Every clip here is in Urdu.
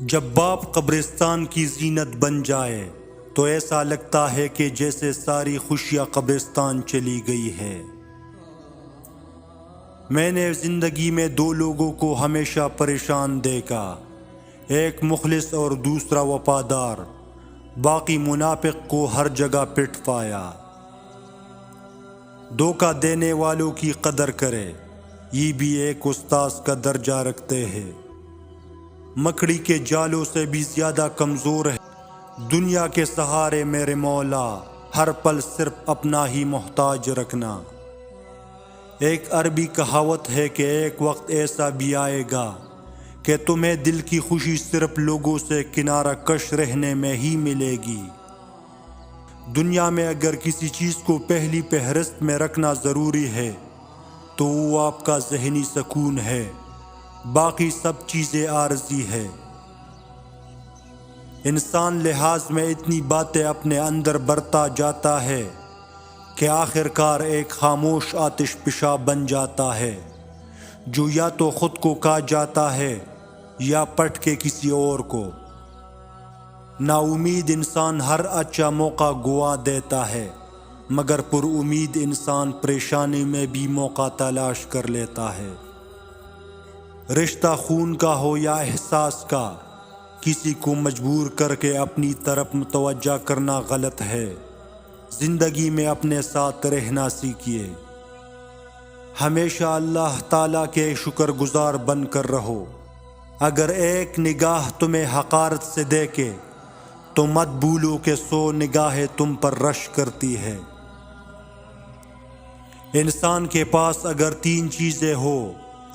جب باپ قبرستان کی زینت بن جائے تو ایسا لگتا ہے کہ جیسے ساری خوشیاں قبرستان چلی گئی ہے۔ میں نے زندگی میں دو لوگوں کو ہمیشہ پریشان دیکھا، ایک مخلص اور دوسرا وفادار، باقی منافق کو ہر جگہ پٹ پایا۔ دھوکہ دینے والوں کی قدر کرے، یہ بھی ایک استاذ کا درجہ رکھتے ہیں۔ مکڑی کے جالوں سے بھی زیادہ کمزور ہے دنیا کے سہارے میرے مولا، ہر پل صرف اپنا ہی محتاج رکھنا۔ ایک عربی کہاوت ہے کہ ایک وقت ایسا بھی آئے گا کہ تمہیں دل کی خوشی صرف لوگوں سے کنارہ کش رہنے میں ہی ملے گی۔ دنیا میں اگر کسی چیز کو پہلی فہرست میں رکھنا ضروری ہے تو وہ آپ کا ذہنی سکون ہے، باقی سب چیزیں عارضی ہے۔ انسان لحاظ میں اتنی باتیں اپنے اندر برتا جاتا ہے کہ آخر کار ایک خاموش آتش فشاں بن جاتا ہے جو یا تو خود کو کھا جاتا ہے یا پٹ کے کسی اور کو۔ نا امید انسان ہر اچھا موقع گوا دیتا ہے، مگر پر امید انسان پریشانی میں بھی موقع تلاش کر لیتا ہے۔ رشتہ خون کا ہو یا احساس کا، کسی کو مجبور کر کے اپنی طرف متوجہ کرنا غلط ہے۔ زندگی میں اپنے ساتھ رہنا سیکھیے، ہمیشہ اللہ تعالیٰ کے شکر گزار بن کر رہو۔ اگر ایک نگاہ تمہیں حقارت سے دیکھے تو مت بھولو کہ 100 نگاہیں تم پر رش کرتی ہے۔ انسان کے پاس اگر 3 چیزیں ہو،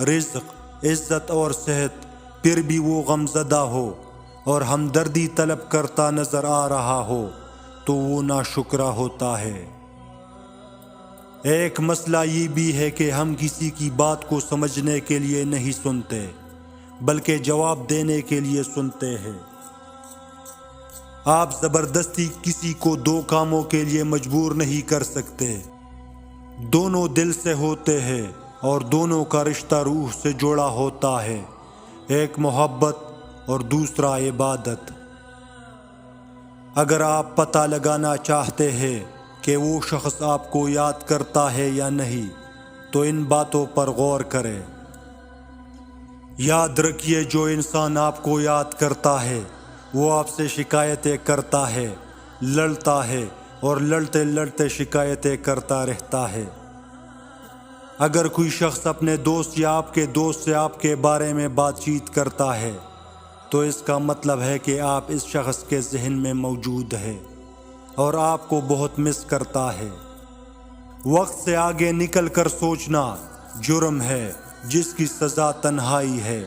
رزق، عزت اور صحت، پھر بھی وہ غمزدہ ہو اور ہمدردی طلب کرتا نظر آ رہا ہو تو وہ ناشکرا ہوتا ہے۔ ایک مسئلہ یہ بھی ہے کہ ہم کسی کی بات کو سمجھنے کے لیے نہیں سنتے بلکہ جواب دینے کے لیے سنتے ہیں۔ آپ زبردستی کسی کو 2 کاموں کے لیے مجبور نہیں کر سکتے۔ دونوں دل سے ہوتے ہیں اور دونوں کا رشتہ روح سے جڑا ہوتا ہے، ایک محبت اور دوسرا عبادت۔ اگر آپ پتہ لگانا چاہتے ہیں کہ وہ شخص آپ کو یاد کرتا ہے یا نہیں تو ان باتوں پر غور کریں۔ یاد رکھیے، جو انسان آپ کو یاد کرتا ہے وہ آپ سے شکایتیں کرتا ہے، لڑتا ہے اور لڑتے لڑتے شکایتیں کرتا رہتا ہے۔ اگر کوئی شخص اپنے دوست یا آپ کے دوست سے آپ کے بارے میں بات چیت کرتا ہے تو اس کا مطلب ہے کہ آپ اس شخص کے ذہن میں موجود ہے اور آپ کو بہت مس کرتا ہے۔ وقت سے آگے نکل کر سوچنا جرم ہے جس کی سزا تنہائی ہے۔